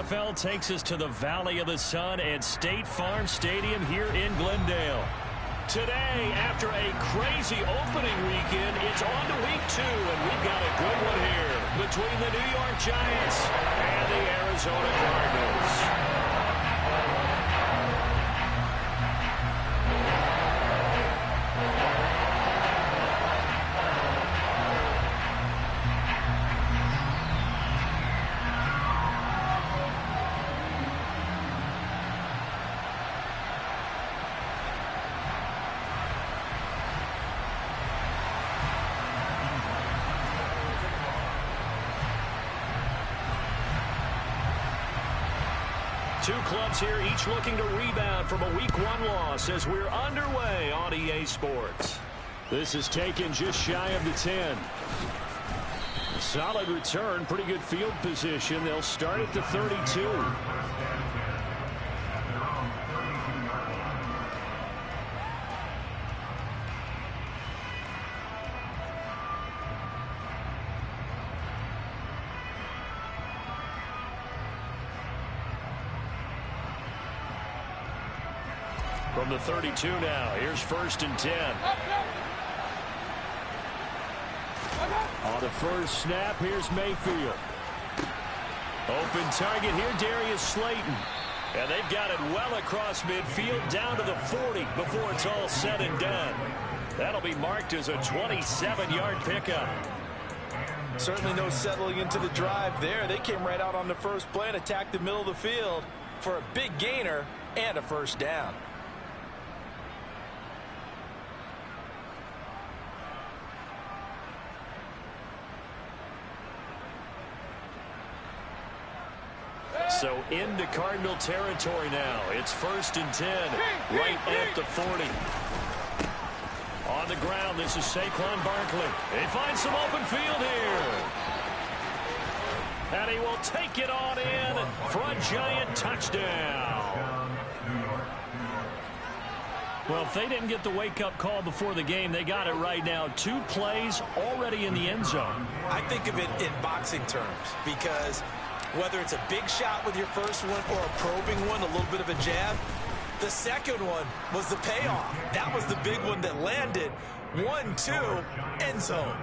NFL takes us to the Valley of the Sun at State Farm Stadium here in Glendale. Today, after a crazy opening weekend, it's on to week 2, and we've got a good one here between the New York Giants and the Arizona Cardinals. Two clubs here, each looking to rebound from a Week 1 loss as we're underway on EA Sports. This is taken just shy of the 10. Solid return, pretty good field position. They'll start at the 32. From the 32 now, here's 1st and 10. On the first snap, here's Mayfield. Open target here, Darius Slayton. And they've got it well across midfield, down to the 40 before it's all said and done. That'll be marked as a 27-yard pickup. Certainly no settling into the drive there. They came right out on the first play and attacked the middle of the field for a big gainer and a first down. So into Cardinal territory now. It's 1st and 10, right at the 40. On the ground, this is Saquon Barkley. He finds some open field here. And he will take it on in for a Giant touchdown. Well, if they didn't get the wake-up call before the game, they got it right now. 2 plays already in the end zone. I think of it in boxing terms because whether it's a big shot with your first one or a probing one, a little bit of a jab, the second one was the payoff. That was the big one that landed. 1-2, end zone.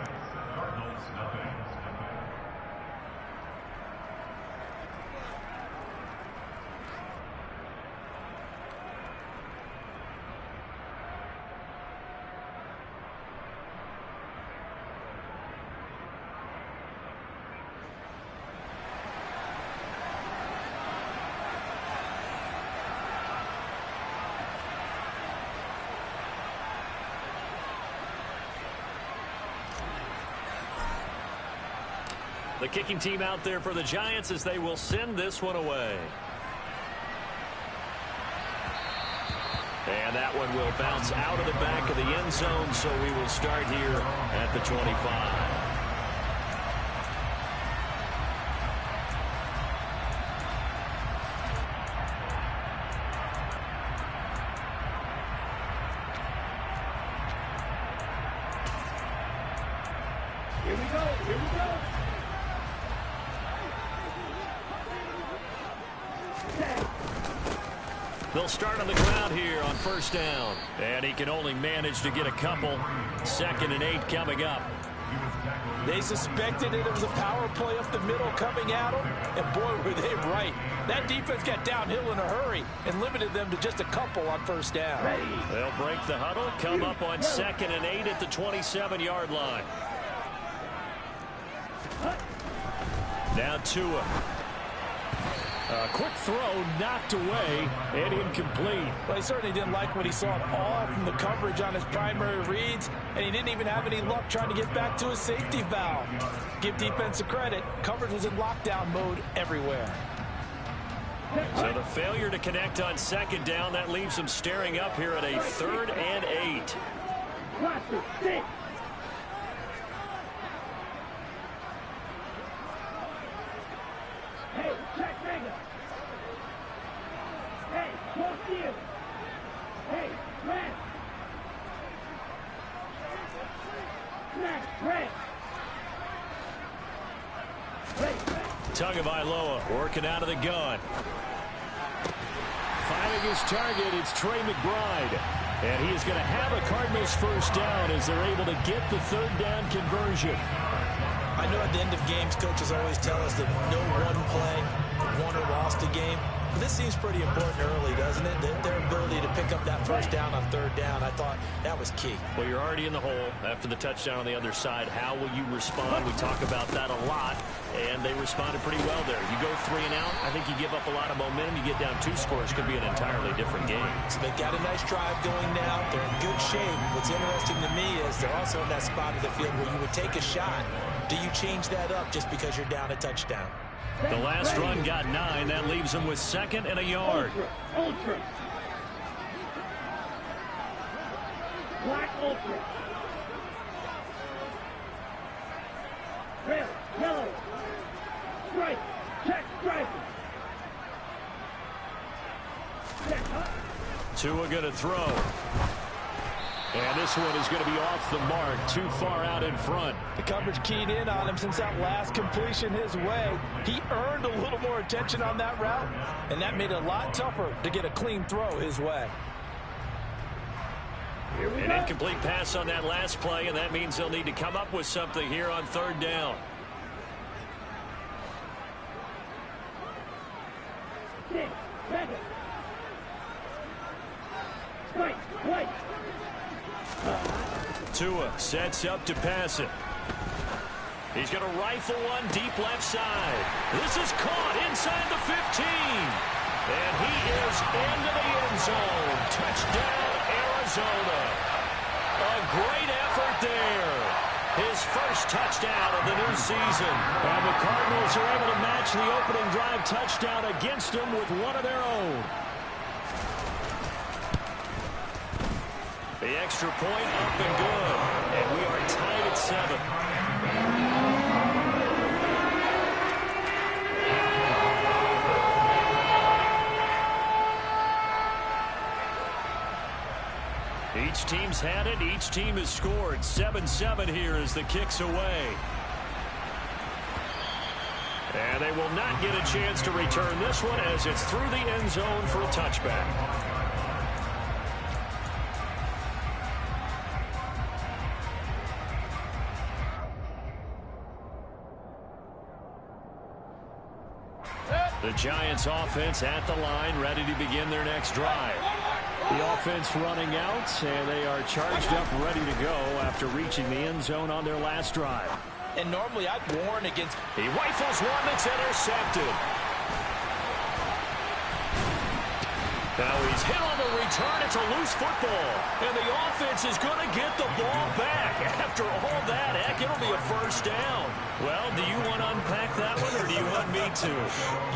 The kicking team out there for the Giants as they will send this one away. And that one will bounce out of the back of the end zone, so we will start here at the 25. Here we go. They'll start on the ground here on 1st down. And he can only manage to get a couple. 2nd and 8 coming up. They suspected it was a power play up the middle coming at them, and boy, were they right. That defense got downhill in a hurry and limited them to just a couple on 1st down. They'll break the huddle, come up on 2nd and 8 at the 27-yard line. Now Tua. A quick throw knocked away and incomplete. Well, he certainly didn't like what he saw at all from the coverage on his primary reads, and he didn't even have any luck trying to get back to his safety valve. Give defense a credit. Coverage was in lockdown mode everywhere. So the failure to connect on 2nd down, that leaves them staring up here at a 3rd and 8. Hey, check Vega. Hey, close here. Hey, Grant. Grant. Tagovailoa working out of the gun. Finding his target, it's Trey McBride. And he is going to have a Cardinals first down as they're able to get the third down conversion. I know at the end of games, coaches always tell us that no one play won or lost a game. But this seems pretty important early, doesn't it? Their ability to pick up that first down on third down, I thought that was key. Well, you're already in the hole after the touchdown on the other side. How will you respond? We talk about that a lot, and they responded pretty well there. You go 3 and out, I think you give up a lot of momentum. You get down 2 scores, could be an entirely different game. So they've got a nice drive going now. They're in good shape. What's interesting to me is they're also in that spot of the field where you would take a shot. Do you change that up just because you're down a touchdown? The last run got 9. That leaves them with 2nd and a yard. Ultra. Black ultra. Red, yellow. Stripe. Check stripe. Check up. Tua going to throw. And this one is going to be off the mark, too far out in front. The coverage keyed in on him since that last completion his way. He earned a little more attention on that route, and that made it a lot tougher to get a clean throw his way. An incomplete pass on that last play, and that means they'll need to come up with something here on third down. Six, 7. Strike, white. Tua sets up to pass it. He's going to rifle one deep left side. This is caught inside the 15. And he is into the end zone. Touchdown, Arizona. A great effort there. His first touchdown of the new season. And the Cardinals are able to match the opening drive touchdown against them with one of their own. The extra point up and good. And we are tied at 7. Each team's had it. Each team has scored. 7-7 here as the kick's away. And they will not get a chance to return this one as it's through the end zone for a touchback. The Giants offense at the line, ready to begin their next drive. The offense running out, and they are charged up, ready to go after reaching the end zone on their last drive. And normally I'd warn against... He rifles one that's intercepted. Now he's hit on the return. It's a loose football. And the offense is going to get the ball back. After all that, heck, it'll be a first down. Well, do you want to unpack that one, or do you want me to?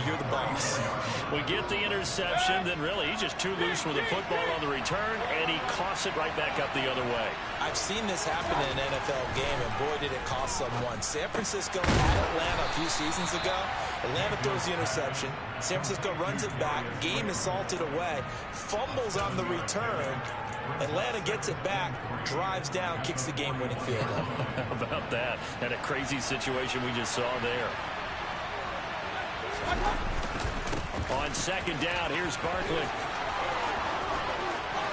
You're the boss. We get the interception, then really he's just too loose with the football on the return, and he coughs it right back up the other way. I've seen this happen in an NFL game, and boy, did it cost someone. San Francisco at Atlanta a few seasons ago. Atlanta throws the interception. San Francisco runs it back. Game is salted away. Fumbles on the return. Atlanta gets it back, drives down, kicks the game-winning field goal. How about that? And a crazy situation we just saw there. On second down, here's Barkley.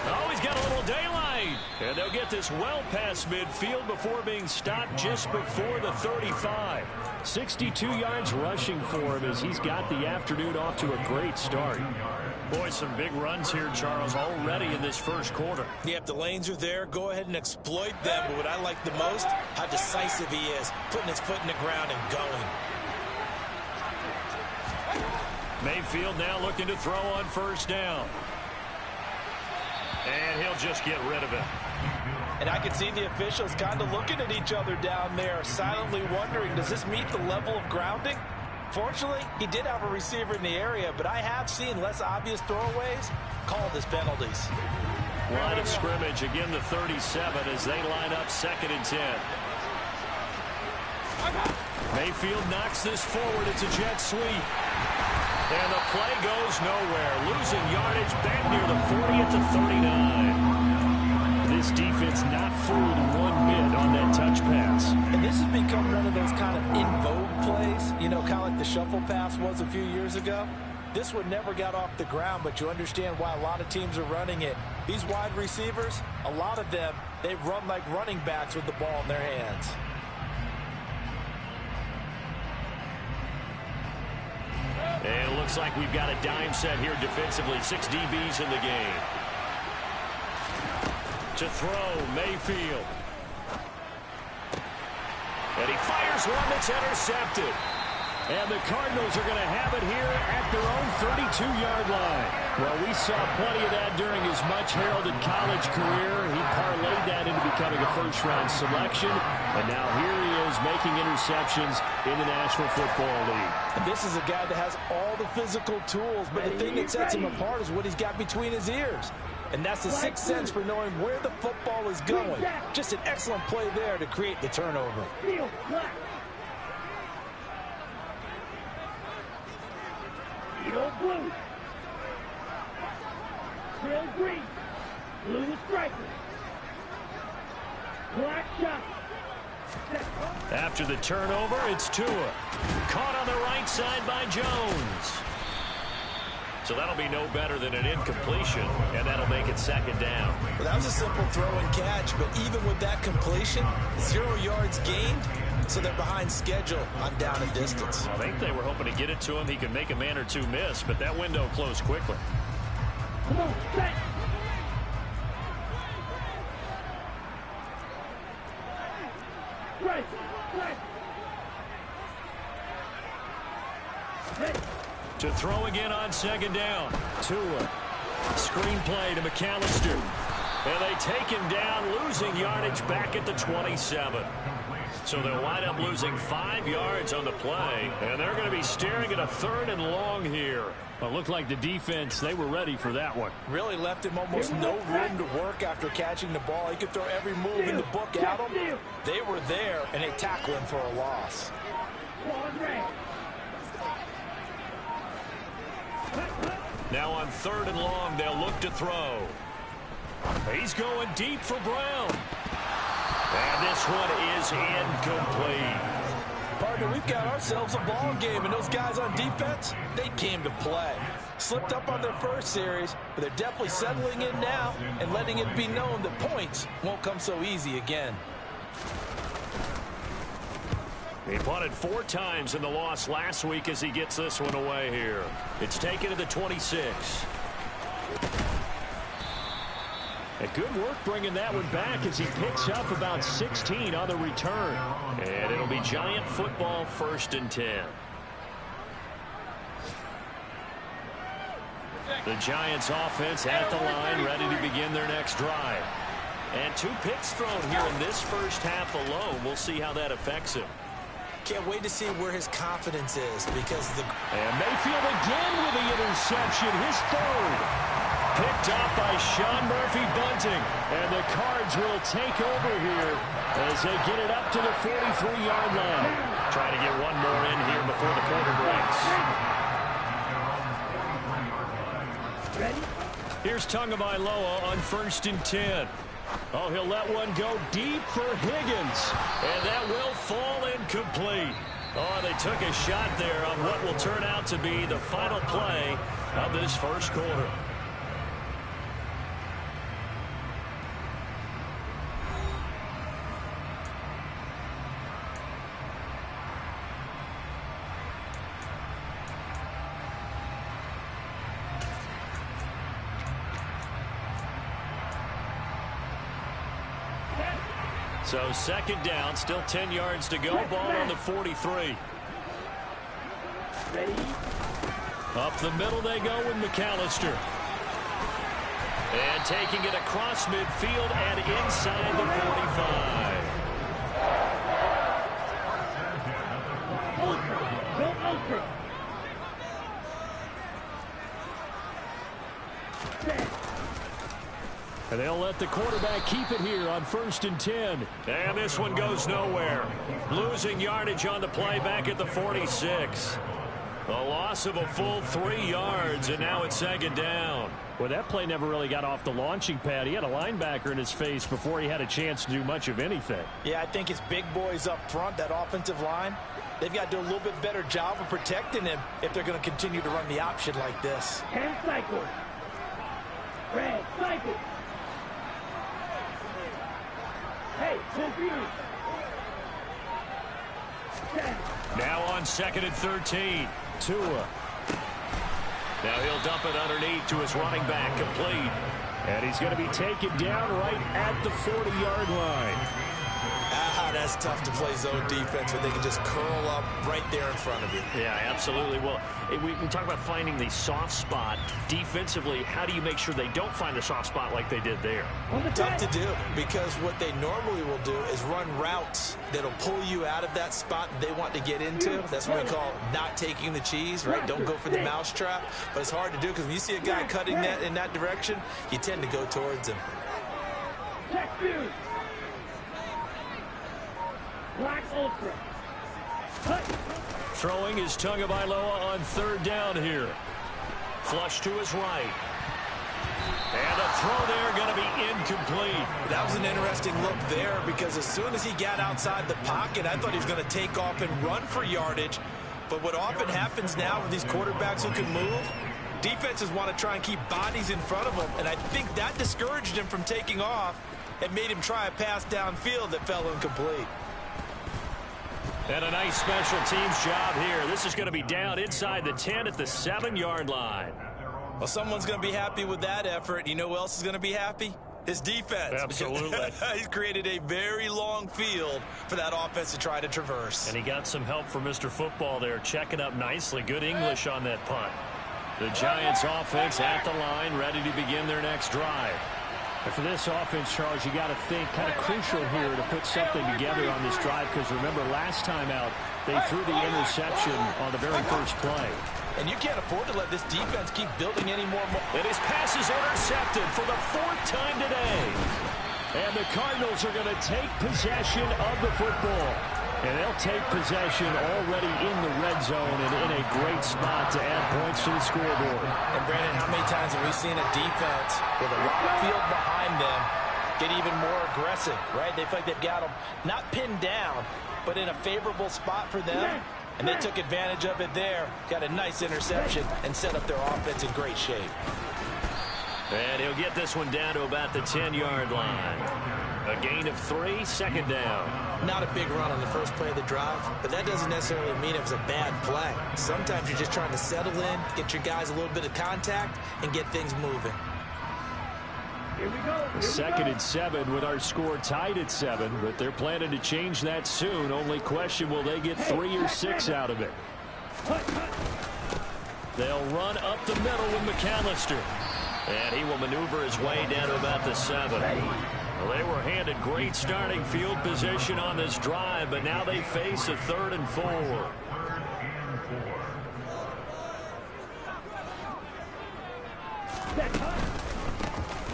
Oh, he's got a little daylight. And they'll get this well past midfield before being stopped just before the 35. 62 yards rushing for him as he's got the afternoon off to a great start. Boy, some big runs here, Charles, already in this first quarter. Yep, the lanes are there. Go ahead and exploit them. But what I like the most, how decisive he is, putting his foot in the ground and going. Mayfield now looking to throw on first down. And he'll just get rid of it. And I can see the officials kind of looking at each other down there, silently wondering, does this meet the level of grounding? Fortunately, he did have a receiver in the area, but I have seen less obvious throwaways called as penalties. Line of scrimmage, again the 37 as they line up 2nd and 10. Mayfield knocks this forward. It's a jet sweep. And the play goes nowhere. Losing yardage back near the 40 at the 39. This defense not fooled one bit on that touch pass. And this has become one of those kind of in vogue plays, you know, kind of like the shuffle pass was a few years ago. This one never got off the ground, but you understand why a lot of teams are running it. These wide receivers, a lot of them, they run like running backs with the ball in their hands. And it looks like we've got a dime set here defensively. 6 DBs in the game. To throw, Mayfield. And he fires one that's intercepted. And the Cardinals are going to have it here at their own 32-yard line. Well, we saw plenty of that during his much-heralded college career. He parlayed that into becoming a first-round selection. And now here he is making interceptions in the National Football League. And this is a guy that has all the physical tools, but the thing that sets him apart is what he's got between his ears. And that's the sixth sense for knowing where the football is going. Just an excellent play there to create the turnover. Field blue. Trail green. Blue is striker. Black shot. After the turnover, it's Tua. Caught on the right side by Jones. So that'll be no better than an incompletion, and that'll make it second down. Well, that was a simple throw and catch, but even with that completion, 0 yards gained, so they're behind schedule on down and distance. I think they were hoping to get it to him. He could make a man or two miss, but that window closed quickly. Come on, set. Right, right. Hey. To throw again on second down. Tua. Screenplay to McAllister. And they take him down, losing yardage back at the 27. So they'll wind up losing 5 yards on the play. And they're going to be staring at a 3rd and long here. Well, it looked like the defense, they were ready for that one. Really left him almost no room to work after catching the ball. He could throw every move in the book at him. They were there, and they tackled him for a loss. Now on 3rd and long, they'll look to throw. He's going deep for Brown. And this one is incomplete. Partner, we've got ourselves a ball game, and those guys on defense, they came to play. Slipped up on their first series, but they're definitely settling in now and letting it be known that points won't come so easy again. He punted 4 times in the loss last week as he gets this one away here. It's taken to the 26. And good work bringing that one back as he picks up about 16 on the return. And it'll be Giant football, 1st and 10. The Giants offense at the line, ready to begin their next drive. And 2 picks thrown here in this first half alone. We'll see how that affects him. Can't wait to see where his confidence is because the... And Mayfield again with the interception, his 3rd. Picked off by Sean Murphy-Bunting. And the Cards will take over here as they get it up to the 43-yard line. Trying to get one more in here before the quarter breaks. Ready? Here's Tagovailoa on 1st and 10. Oh, he'll let one go deep for Higgins. And that will fall incomplete. Oh, they took a shot there on what will turn out to be the final play of this first quarter. So 2nd down, still 10 yards to go. Ball on the 43. Ready? Up the middle they go with McAllister. And taking it across midfield and inside the 45. Go open. Set. And they'll let the quarterback keep it here on 1st and 10. And this one goes nowhere. Losing yardage on the play back at the 46. A loss of a full 3 yards, and now it's 2nd down. Well, that play never really got off the launching pad. He had a linebacker in his face before he had a chance to do much of anything. Yeah, I think it's big boys up front, that offensive line. they've got to do a little bit better job of protecting him if they're going to continue to run the option like this. 10 cycles. Red cycle. Hey, confused. 10. Now on 2nd and 13. Tua. Now he'll dump it underneath to his running back, complete. And he's going to be taken down right at the 40-yard line. That's tough to play zone defense where they can just curl up right there in front of you. Yeah, absolutely. Well, we talk about finding the soft spot. Defensively, how do you make sure they don't find the soft spot like they did there? Tough to do, because what they normally will do is run routes that'll pull you out of that spot they want to get into. That's what we call not taking the cheese, right? Don't go for the mousetrap. But it's hard to do because when you see a guy cutting that in that direction, you tend to go towards him. Check views. Black Ultra. Cut. Throwing is Tagovailoa on 3rd down here. Flush to his right. And a throw there going to be incomplete. That was an interesting look there because as soon as he got outside the pocket, I thought he was going to take off and run for yardage. But what often happens now with these quarterbacks who can move, defenses want to try and keep bodies in front of them. And I think that discouraged him from taking off and made him try a pass downfield that fell incomplete. And a nice special teams job here. This is going to be down inside the 10 at the 7-yard line. Well, someone's going to be happy with that effort. You know who else is going to be happy? His defense. Absolutely. He's created a very long field for that offense to try to traverse. And he got some help from Mr. Football there, checking up nicely. Good English on that punt. The Giants offense at the line, ready to begin their next drive. And for this offense, Charles, you got to think kind of crucial here to put something together on this drive, because remember last time out they threw the interception on the very first play. And you can't afford to let this defense keep building any more. And his pass is intercepted for the 4th time today. And the Cardinals are going to take possession of the football. And they'll take possession already in the red zone and in a great spot to add points to the scoreboard. And Brandon, how many times have we seen a defense with a lot of field behind them get even more aggressive, right? They feel like they've got them not pinned down, but in a favorable spot for them. And they took advantage of it there. Got a nice interception and set up their offense in great shape. And he'll get this one down to about the 10-yard line. A gain of 3, 2nd down. Not a big run on the first play of the drive, but that doesn't necessarily mean it was a bad play. Sometimes you're just trying to settle in, get your guys a little bit of contact, and get things moving. Here we go. 2nd and 7 with our score tied at 7, but they're planning to change that soon. Only question, will they get 3 or 6 out of it? They'll run up the middle with McAllister. And he will maneuver his way down to about the 7. Well, they were handed great starting field position on this drive, but now they face a 3rd and 4.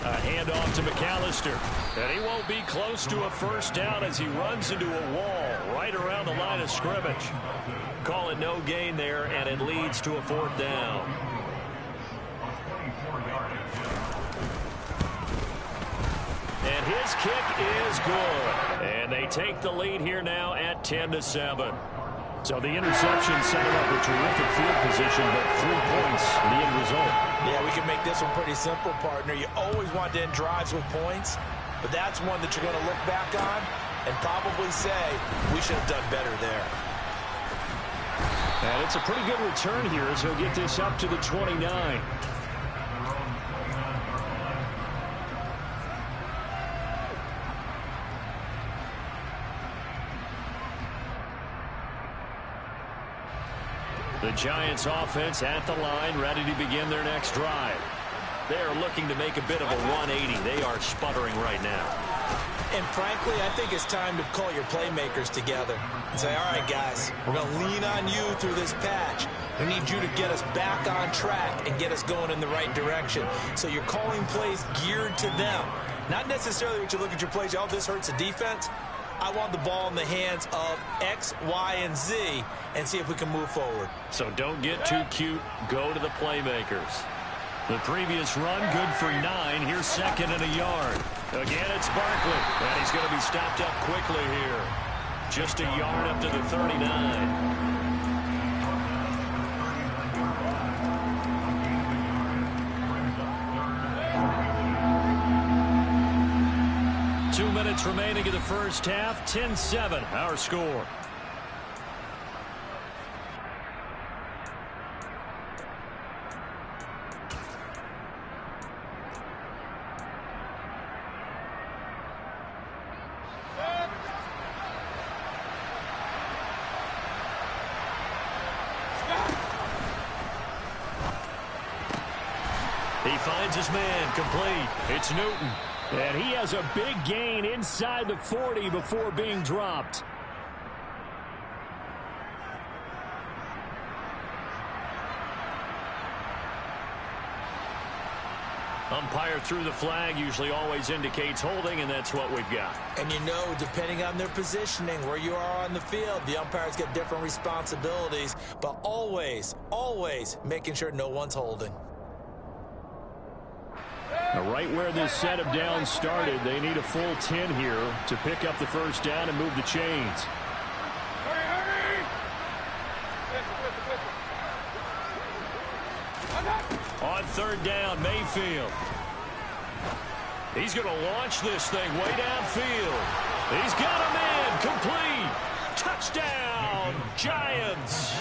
A handoff to McAllister. And he won't be close to a 1st down as he runs into a wall right around the line of scrimmage. Call it no gain there, and it leads to a 4th down. And his kick is good. And they take the lead here now at 10-7. So the interception set him up a terrific field position, but 3 points, the end result. Yeah, we can make this one pretty simple, partner. You always want to end drives with points, but that's one that you're going to look back on and probably say, we should have done better there. And it's a pretty good return here as he'll get this up to the 29. The Giants offense at the line, ready to begin their next drive. They're looking to make a bit of a 180. They are sputtering right now. And frankly, I think it's time to call your playmakers together and say, all right, guys, we're going to lean on you through this patch. We need you to get us back on track and get us going in the right direction. So you're calling plays geared to them. Not necessarily what you look at your plays, oh, this hurts the defense. I want the ball in the hands of X, Y, and Z and see if we can move forward. So don't get too cute. Go to the playmakers. The previous run, good for 9. Here's 2nd and a yard. Again, it's Barkley. And he's going to be stopped up quickly here. Just a yard up to the 39. 2 minutes remaining in the first half. 10-7 our score. He finds his man complete. It's Newton. And he has a big gain inside the 40 before being dropped. Umpire threw the flag, usually always indicates holding, and that's what we've got. And you know, depending on their positioning, where you are on the field, the umpires get different responsibilities, but always, always making sure no one's holding. Now, right where this set of downs started, they need a full 10 here to pick up the first down and move the chains. On third down, Mayfield. He's going to launch this thing way downfield. He's got him in. Complete. Touchdown, Giants.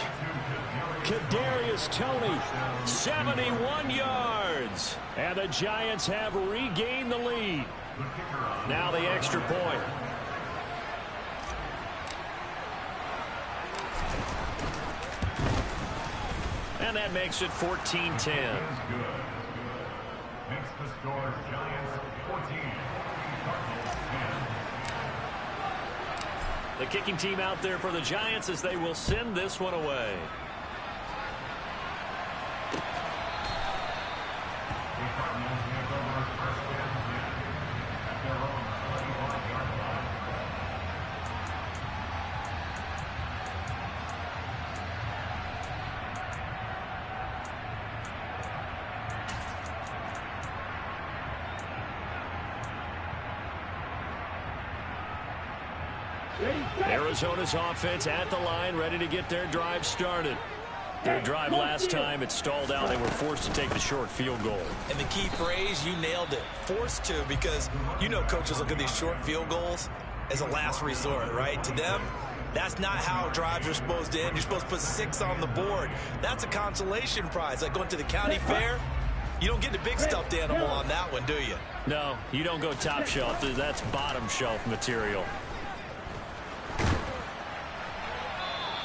Kadarius Toney, 71 yards. And the Giants have regained the lead. Now the extra point. And that makes it 14-10. Makes the score Giants 14. Cardinals 10. The kicking team out there for the Giants as they will send this one away. Arizona's offense at the line, ready to get their drive started. Their drive last time, it stalled out. They were forced to take the short field goal. And the key phrase, you nailed it, forced to, because you know coaches look at these short field goals as a last resort, right? To them, that's not how drives are supposed to end. You're supposed to put 6 on the board. That's a consolation prize. Like going to the county fair, you don't get the big stuffed animal on that one, do you? No, you don't go top shelf. That's bottom shelf material.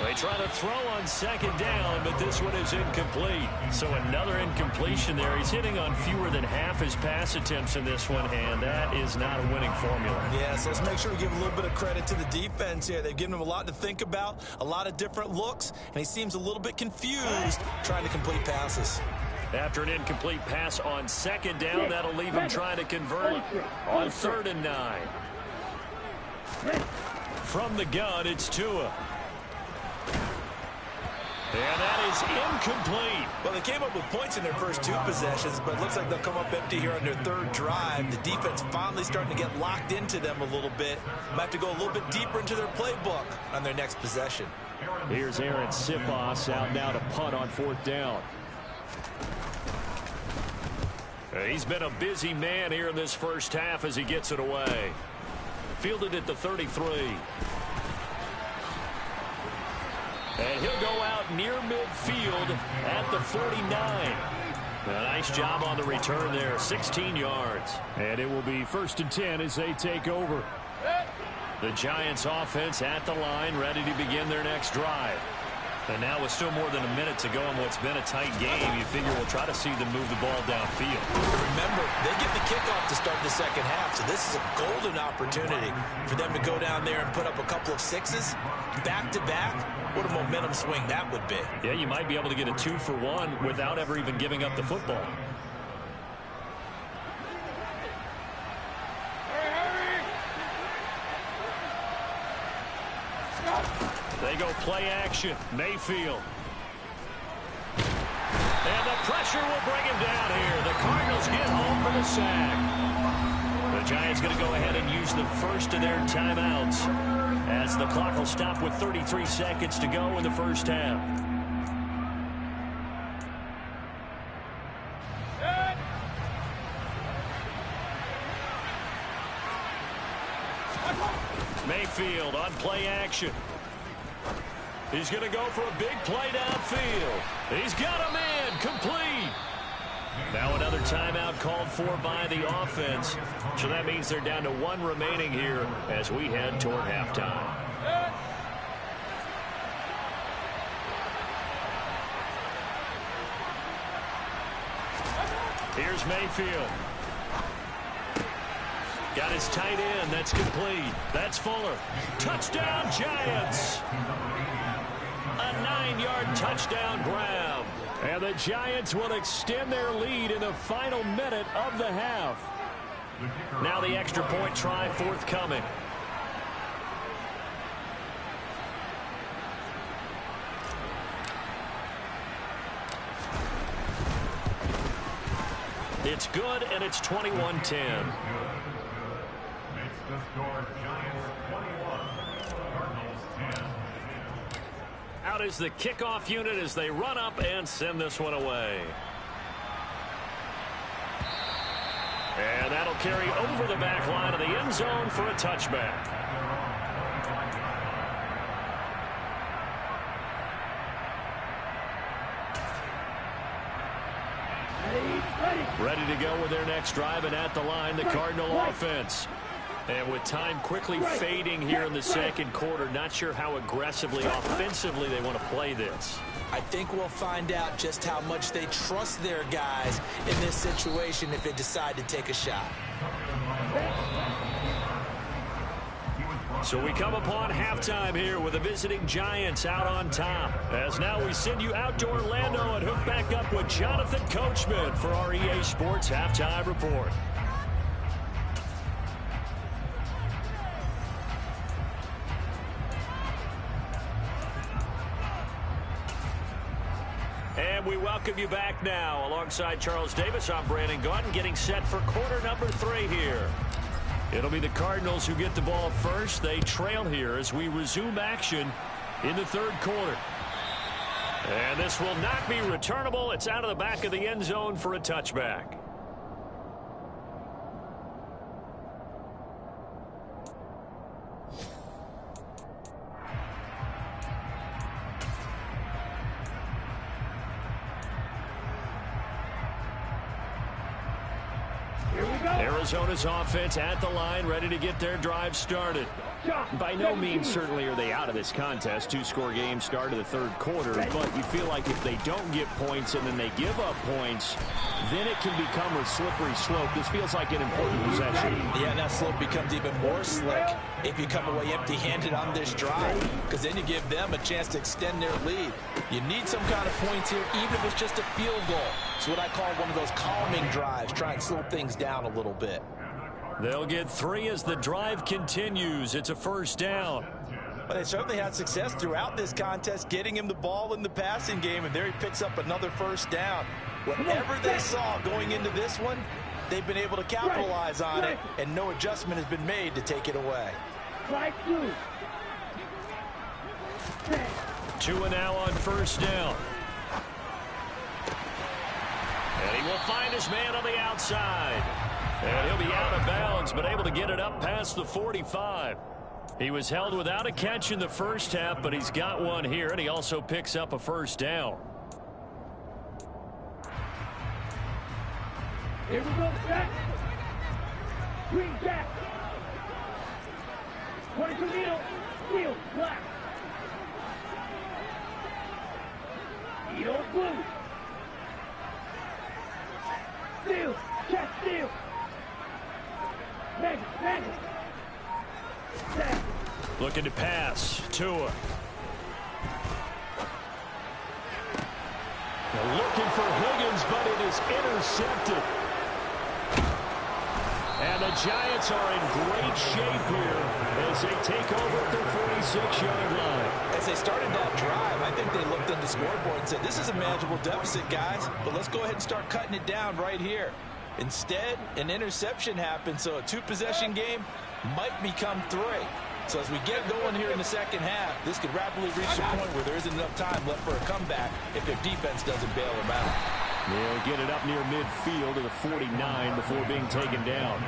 They try to throw on second down, but this one is incomplete. So another incompletion there. He's hitting on fewer than half his pass attempts in this one, and that is not a winning formula. Yeah, so let's make sure we give a little bit of credit to the defense here. They've given him a lot to think about, a lot of different looks, and he seems a little bit confused trying to complete passes. After an incomplete pass on second down, that'll leave him trying to convert on 3rd and 9. From the gun, it's Tua. And that is incomplete. Well, they came up with points in their first 2 possessions, but it looks like they'll come up empty here on their 3rd drive. The defense finally starting to get locked into them a little bit. Might have to go a little bit deeper into their playbook on their next possession. Here's Aaron Siposs out now to punt on 4th down. He's been a busy man here in this first half as he gets it away. Fielded at the 33. And he'll go out near midfield at the 49. A nice job on the return there, 16 yards. And it will be 1st and 10 as they take over. The Giants offense at the line, ready to begin their next drive. And now with still more than a minute to go in what's been a tight game, you figure we'll try to see them move the ball downfield. Remember, they get the kickoff to start the second half, so this is a golden opportunity for them to go down there and put up a couple of 6s back-to-back. What a momentum swing that would be. Yeah, you might be able to get a 2-for-1 without ever even giving up the football. They go play action. Mayfield. And the pressure will bring him down here. The Cardinals get home for the sack. The Giants going to go ahead and use the first of their timeouts as the clock will stop with 33 seconds to go in the first half. Mayfield on play action. He's going to go for a big play downfield. He's got a man complete. Now another timeout called for by the offense. So that means they're down to one remaining here as we head toward halftime. Here's Mayfield. Got his tight end. That's complete. That's Fuller. Touchdown, Giants. A 9-yard touchdown grab. And the Giants will extend their lead in the final minute of the half. Now the extra point try forthcoming. It's good, and it's 21-10. Makes the score Giants 21, Cardinals 10. Out is the kickoff unit as they run up and send this one away. And that'll carry over the back line of the end zone for a touchback. Ready to go with their next drive, and at the line, the Cardinal offense. And with time quickly fading here in the second quarter, not sure how aggressively, offensively they want to play this. I think we'll find out just how much they trust their guys in this situation if they decide to take a shot. So we come upon halftime here with the visiting Giants out on top. As now we send you out to Orlando and hook back up with Jonathan Coachman for our EA Sports Halftime Report. And we welcome you back now. Alongside Charles Davis, I'm Brandon Gaudin, getting set for quarter number 3 here. It'll be the Cardinals who get the ball first. They trail here as we resume action in the third quarter. And this will not be returnable. It's out of the back of the end zone for a touchback. Arizona's offense at the line, ready to get their drive started. By no means, certainly, are they out of this contest. 2-score game start of the third quarter, but you feel like if they don't get points and then they give up points, then it can become a slippery slope. This feels like an important possession. Yeah, that slope becomes even more slick if you come away empty-handed on this drive, because then you give them a chance to extend their lead. You need some kind of points here, even if it's just a field goal. It's what I call one of those calming drives. Try and slow things down a little bit. They'll get 3 as the drive continues. It's a first down. But they certainly had success throughout this contest, getting him the ball in the passing game, and there he picks up another first down. Whatever they saw going into this one, they've been able to capitalize on it, and no adjustment has been made to take it away. 2 and now on first down. And he will find his man on the outside. And he'll be out of bounds, but able to get it up past the 45. He was held without a catch in the first half, but he's got one here, and he also picks up a first down. Here we go, Jack. Green Jack. 22 needle. Steel, black. Needle, blue. Steel, check, steel. Magic. Looking to pass. Tua. Now looking for Higgins, but it is intercepted. And the Giants are in great shape here as they take over at their 46-yard line. As they started that drive, I think they looked at the scoreboard and said, this is a manageable deficit, guys, but let's go ahead and start cutting it down right here. Instead, an interception happened, so a two-possession game might become 3. So as we get going here in the second half, this could rapidly reach the point where there isn't enough time left for a comeback if their defense doesn't bail them out. They'll get it up near midfield to the 49 before being taken down.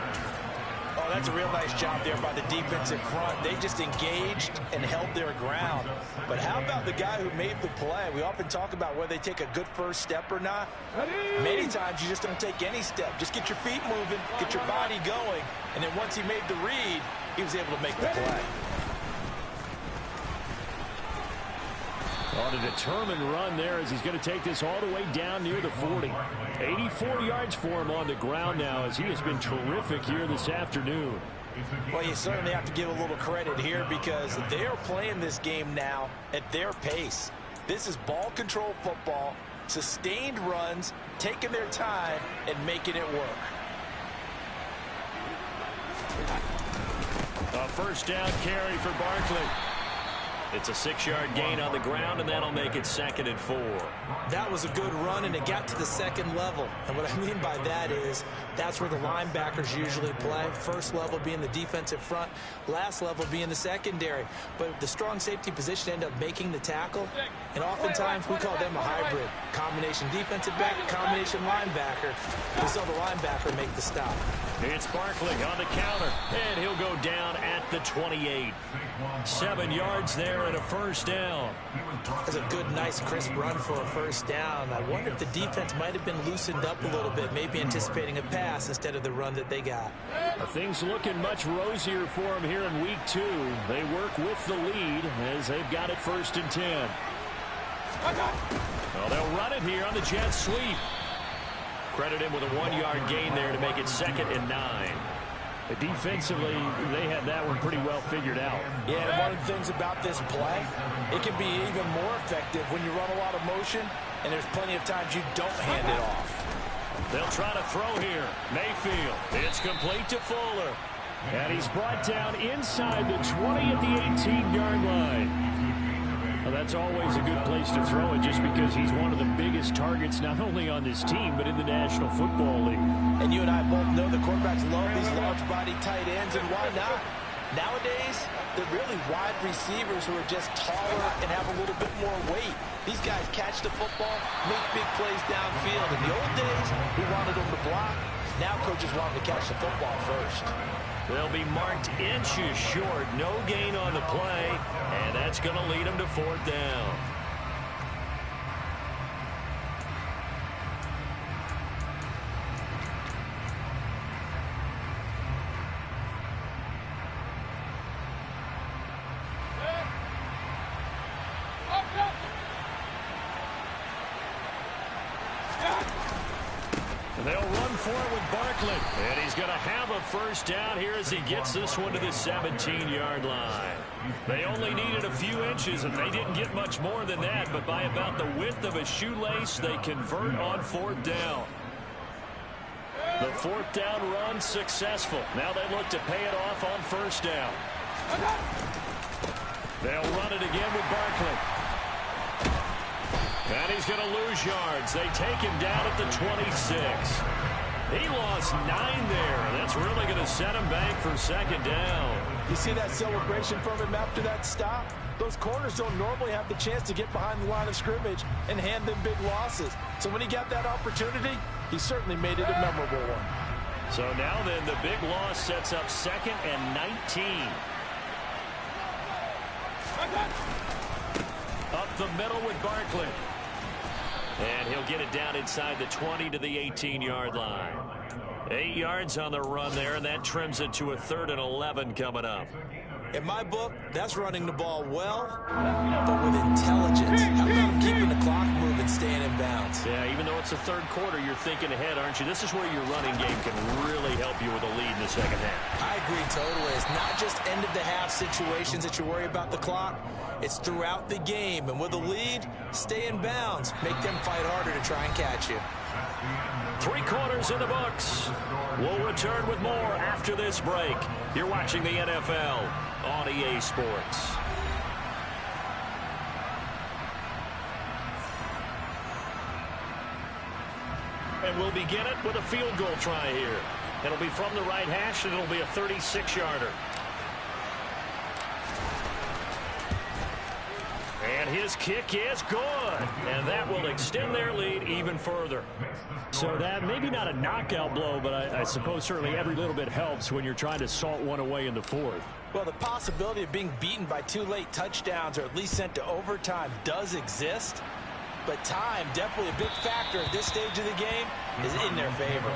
Oh, that's a real nice job there by the defensive front. They just engaged and held their ground. But how about the guy who made the play? We often talk about whether they take a good first step or not. Many times you just don't take any step. Just get your feet moving, get your body going, and then once he made the read, he was able to make the play. On a determined run there as he's going to take this all the way down near the 40. 84 yards for him on the ground now as he has been terrific here this afternoon. Well, you certainly have to give a little credit here because they are playing this game now at their pace. This is ball control football, sustained runs, taking their time, and making it work. A first down carry for Barkley. It's a 6-yard gain on the ground, and that'll make it 2nd and 4. That was a good run, and it got to the second level. And what I mean by that is that's where the linebackers usually play. First level being the defensive front, last level being the secondary. But the strong safety position ended up making the tackle, and oftentimes we call them a hybrid. Combination defensive back, combination linebacker. We saw the linebacker make the stop. It's Barkley on the counter, and he'll go down at the 28. 7 yards there and a first down. That's a good, nice, crisp run for a first down. I wonder if the defense might have been loosened up a little bit, maybe anticipating a pass instead of the run that they got. Things looking much rosier for them here in week 2. They work with the lead as they've got it 1st and 10. Well, they'll run it here on the jet sweep. Credit him with a 1-yard gain there to make it 2nd and 9. Defensively, they had that one pretty well figured out. Yeah, and one of the things about this play, it can be even more effective when you run a lot of motion, and there's plenty of times you don't hand it off. They'll try to throw here. Mayfield. It's complete to Fuller. And he's brought down inside the 20 at the 18-yard line. Well, that's always a good place to throw it just because he's one of the biggest targets not only on this team but in the National Football League. And you and I both know the quarterbacks love these large-body tight ends, and why not? Nowadays, they're really wide receivers who are just taller and have a little bit more weight. These guys catch the football, make big plays downfield. In the old days, we wanted them to block. Now coaches want them to catch the football first. They'll be marked inches short. No gain on the play, and that's going to lead them to 4th down. They'll run for it with Barkley. And he's going to have a first down here as he gets this one to the 17-yard line. They only needed a few inches, and they didn't get much more than that. But by about the width of a shoelace, they convert on 4th down. The 4th down run successful. Now they look to pay it off on 1st down. They'll run it again with Barkley. And he's going to lose yards. They take him down at the 26. He lost 9 there. That's really going to set him back for 2nd down. You see that celebration from him after that stop? Those corners don't normally have the chance to get behind the line of scrimmage and hand them big losses. So when he got that opportunity, he certainly made it a memorable one. So now then, the big loss sets up 2nd and 19. Up the middle with Barkley. And he'll get it down inside the 20 to the 18-yard line. 8 yards on the run there, and that trims it to a 3rd and 11 coming up. In my book, that's running the ball well, but with intelligence. How about keeping the clock moving, staying in bounds? Yeah, even though it's the 3rd quarter, you're thinking ahead, aren't you? This is where your running game can really help you with a lead in the 2nd half. I agree totally. It's not just end-of-the-half situations that you worry about the clock. It's throughout the game. And with a lead, stay in bounds. Make them fight harder to try and catch you. 3 quarters in the books. We'll return with more after this break. You're watching the NFL on EA Sports. And we'll begin it with a field goal try here. It'll be from the right hash, and it'll be a 36-yarder. And his kick is good. And that will extend their lead even further. So that maybe not a knockout blow, but I suppose certainly every little bit helps when you're trying to salt one away in the fourth. Well, the possibility of being beaten by 2 late touchdowns or at least sent to overtime does exist. But time, definitely a big factor at this stage of the game, is in their favor.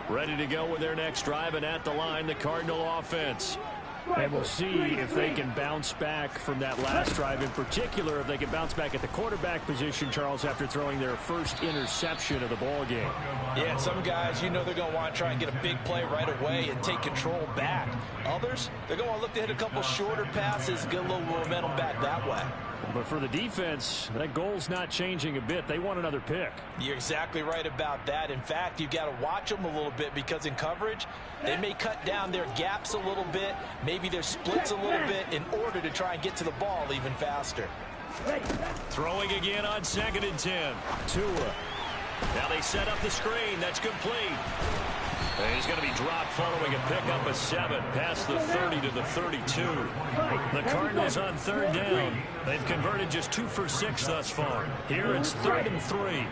Ready to go with their next drive, and at the line, the Cardinal offense. And we'll see if they can bounce back from that last drive. In particular, if they can bounce back at the quarterback position, Charles, after throwing their first interception of the ball game. Yeah, some guys, you know they're going to want to try and get a big play right away and take control back. Others, they're going to want to look to hit a couple shorter passes, get a little momentum back that way. But for the defense, that goal's not changing a bit. They want another pick. You're exactly right about that. In fact, you've got to watch them a little bit because in coverage, they may cut down their gaps a little bit, maybe their splits a little bit in order to try and get to the ball even faster. Throwing again on 2nd and 10. Tua. Now they set up the screen. That's complete. And he's going to be dropped following a pickup of 7 past the 30 to the 32. The Cardinals on 3rd down. They've converted just 2 for 6 thus far. Here it's 3rd and 3.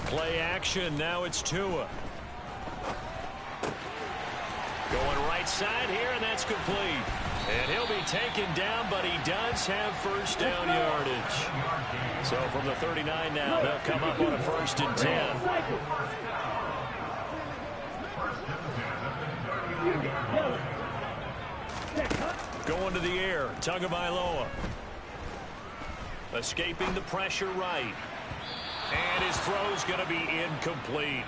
Play action. Now it's Tua. Going right side here, and that's complete. And he'll be taken down, but he does have first down yardage. So from the 39 now, they'll come up on a 1st and 10. Going to the air, Tagovailoa. Escaping the pressure right. And his throw's going to be incomplete.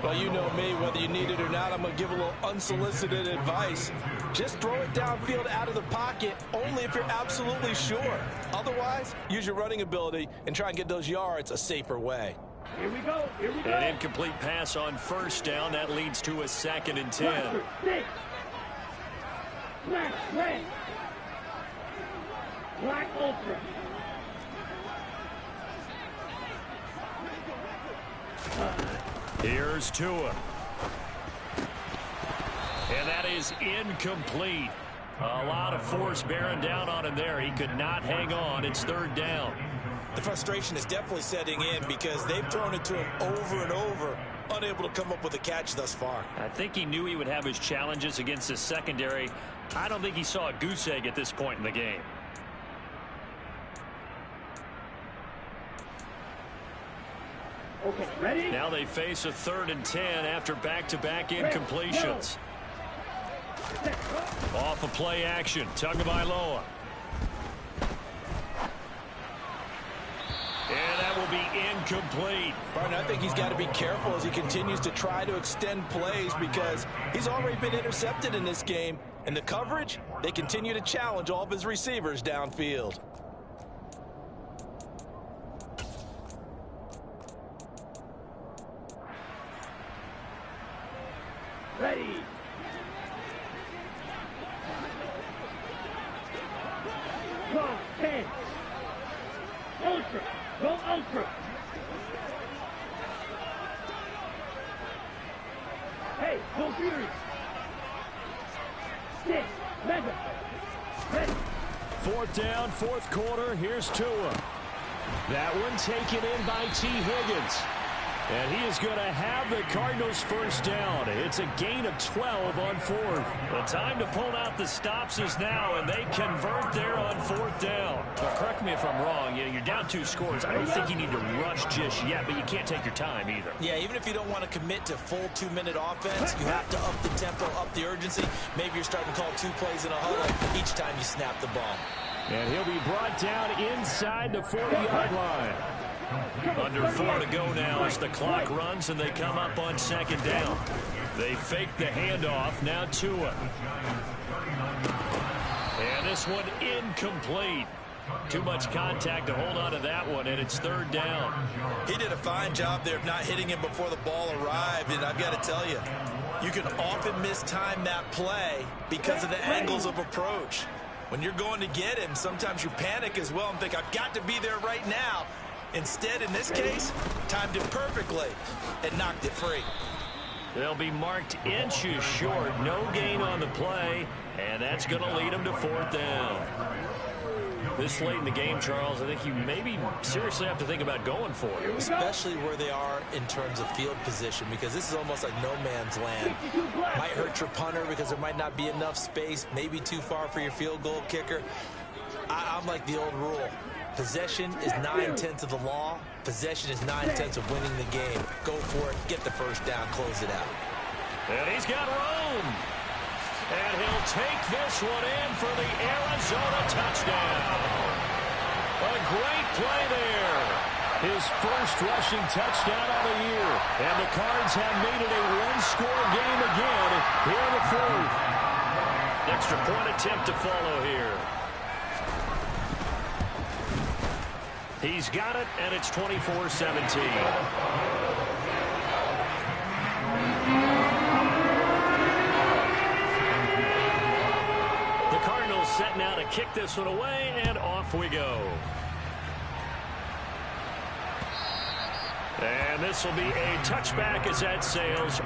Well, you know me, whether you need it or not, I'm going to give a little unsolicited advice. Just throw it downfield out of the pocket only if you're absolutely sure. Otherwise, use your running ability and try and get those yards a safer way. Here we go. Here we go. An incomplete pass on 1st down. That leads to a 2nd and 10. Black, red. Black ultra. Here's Tua. And that is incomplete. A lot of force bearing down on him there. He could not hang on. It's 3rd down. The frustration is definitely setting in because they've thrown it to him over and over, unable to come up with a catch thus far. I think he knew he would have his challenges against his secondary. I don't think he saw a goose egg at this point in the game. Okay, ready? Now they face a 3rd and 10 after back-to-back incompletions. Off of play action, Tagovailoa. And that will be incomplete. Barton, I think he's got to be careful as he continues to try to extend plays because he's already been intercepted in this game. And the coverage, they continue to challenge all of his receivers downfield. Ready. Go, 10. Ultra. Go ultra. Hey, go Fury. 6. Mega. Ready. 4th down, 4th quarter. Here's Tua. That one taken in by T. Higgins. And he is going to have the Cardinals' first down. It's a gain of 12 on 4th. The time to pull out the stops is now, and they convert there on 4th down. Well, correct me if I'm wrong. You're down 2 scores. I don't think you need to rush just yet, but you can't take your time either. Yeah, even if you don't want to commit to full 2-minute offense, you have to up the tempo, up the urgency. Maybe you're starting to call 2 plays in a huddle each time you snap the ball. And he'll be brought down inside the 40-yard line. Under 4 to go now as the clock runs and they come up on second down. They fake the handoff. Now Tua. And this one incomplete. Too much contact to hold on to that one, and it's third down. He did a fine job there of not hitting him before the ball arrived, and I've got to tell you, you can often mistime that play because of the angles of approach. When you're going to get him, sometimes you panic as well and think, I've got to be there right now. Instead, in this case, timed it perfectly and knocked it free. They'll be marked inches short. No gain on the play, and that's going to lead them to fourth down. This late in the game, Charles, I think you maybe seriously have to think about going for it. Especially where they are in terms of field position, because this is almost like no man's land. Might hurt your punter because there might not be enough space, maybe too far for your field goal kicker. I'm like the old rule. Possession is 9/10 of the law. Possession is 9/10 of winning the game. Go for it, get the first down, close it out. And he's got room. And he'll take this one in for the Arizona touchdown. A great play there. His first rushing touchdown of the year. And the Cards have made it a one-score game again here in the fourth. Extra point attempt to follow here. He's got it, and it's 24-17. Set now to kick this one away, and off we go. And this will be a touchback as that sails.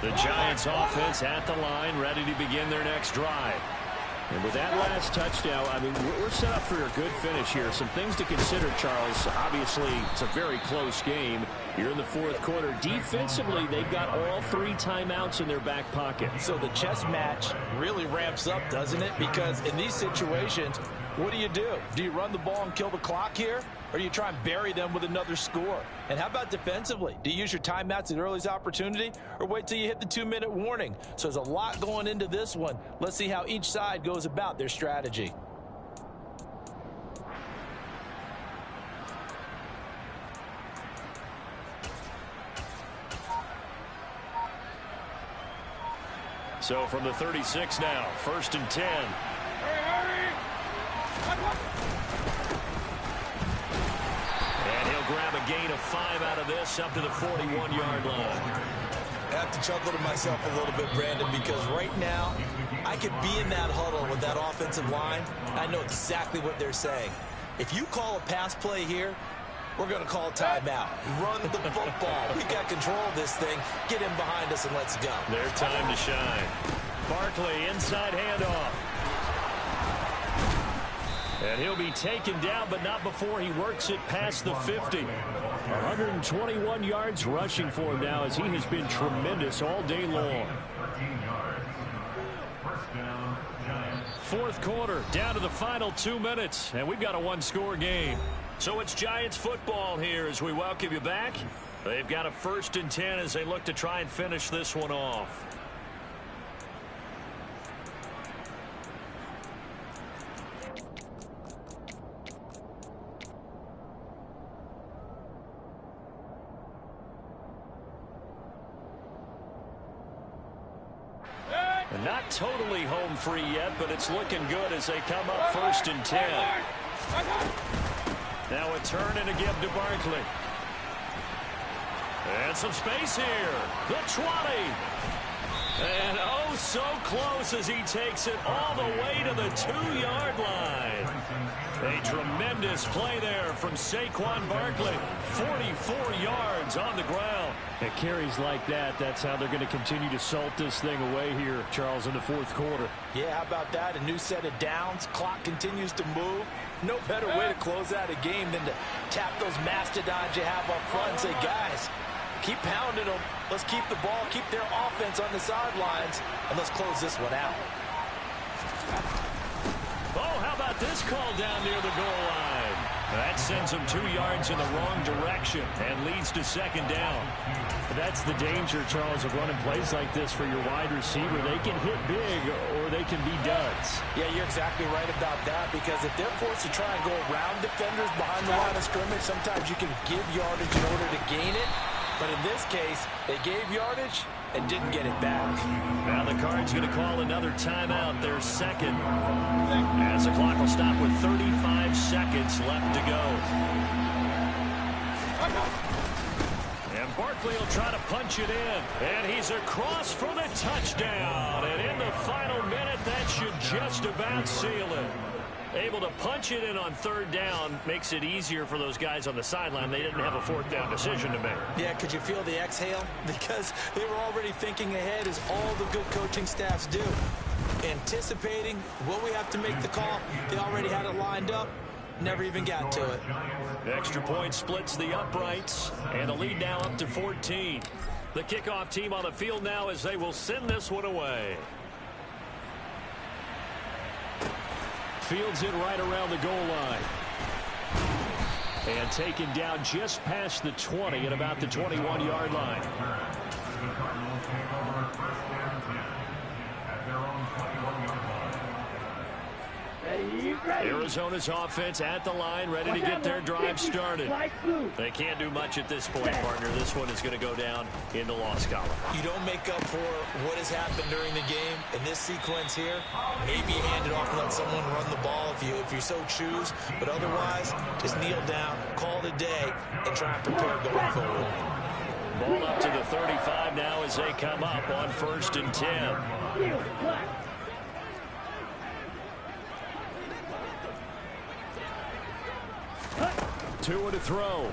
The Giants offense at the line, ready to begin their next drive. And with that last touchdown, I mean, we're set up for a good finish here. Some things to consider, Charles. Obviously, it's a very close game. You're in the fourth quarter. Defensively, they've got all 3 timeouts in their back pocket. So the chess match really ramps up, doesn't it? Because in these situations, what do? Do you run the ball and kill the clock here? Or do you try and bury them with another score? And how about defensively? Do you use your timeouts at earliest opportunity or wait till you hit the 2-minute warning? So there's a lot going into this one. Let's see how each side goes about their strategy. So from the 36 now, 1st and 10. And he'll grab a gain of 5 out of this up to the 41-yard line. I have to chuckle to myself a little bit, Brandon, because right now I could be in that huddle with that offensive line. I know exactly what they're saying. If you call a pass play here, we're going to call timeout. Run the football. We got control of this thing. Get him behind us and let's go. Their time to shine. Barkley, inside handoff. And he'll be taken down, but not before he works it past the 50. 121 yards rushing for him now, as he has been tremendous all day long. 13 yards. First down, Giants. Fourth quarter, down to the final 2 minutes, and we've got a one-score game. So it's Giants football here as we welcome you back. They've got a 1st and 10 as they look to try and finish this one off. And not totally home free yet, but it's looking good as they come up 1st and 10. Now a turn and a give to Barkley. And some space here. The 20. And oh, so close as he takes it all the way to the 2-yard line. A tremendous play there from Saquon Barkley. 44 yards on the ground. At carries like that, that's how they're going to continue to salt this thing away here, Charles, in the 4th quarter. Yeah, how about that? A new set of downs. Clock continues to move. No better way to close out a game than to tap those mastodons you have up front and say, guys, keep pounding them. Let's keep the ball, keep their offense on the sidelines, and let's close this one out. Oh, how about this call down near the goal line? That sends them 2 yards in the wrong direction and leads to 2nd down. That's the danger, Charles, of running plays like this for your wide receiver. They can hit big or they can be duds. Yeah, you're exactly right about that, because if they're forced to try and go around defenders behind the line of scrimmage, sometimes you can give yardage in order to gain it. But in this case, they gave yardage and didn't get it back. Now the Cards going to call another timeout, their 2nd. As the clock will stop with 35 seconds left to go. And Barkley will try to punch it in. And he's across for the touchdown. And in the final minute, that should just about seal it. Able to punch it in on 3rd down makes it easier for those guys on the sideline. They didn't have a 4th down decision to make. Yeah, could you feel the exhale? Because they were already thinking ahead, as all the good coaching staffs do. Anticipating what we have to make the call. They already had it lined up. Never even got to it. Extra point splits the uprights, and the lead now up to 14. The kickoff team on the field now as they will send this one away. Fields it right around the goal line. And taken down just past the 20 at about the 21-yard line. The Cardinals take over 1st and 10 at their own 21-yard line. Arizona's offense at the line, ready to get their drive started. They can't do much at this point, partner. This one is going to go down in the loss column. You don't make up for what has happened during the game in this sequence here. Maybe hand it off and let someone run the ball if you so choose. But otherwise, just kneel down, call it a day, and try and prepare going forward. Ball up to the 35 now as they come up on 1st and 10. Two to throw.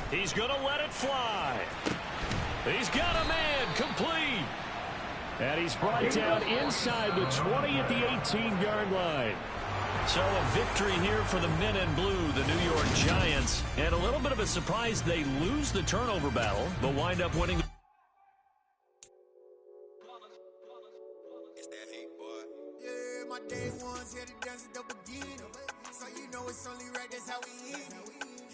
He's going to let it fly. He's got a man, complete. And he's brought down inside the 20 at the 18-yard line. So a victory here for the men in blue, the New York Giants. And a little bit of a surprise, they lose the turnover battle, but wind up winning. It's that hate, boy. Yeah, my day ones here to dance at the beginning. So you know it's only right, that's how we eat.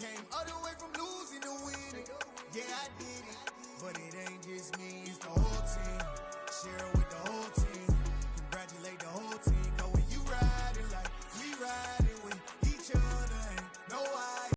Came all the way from losing to winning. Yeah, I did it. But it ain't just me, it's the whole team. Share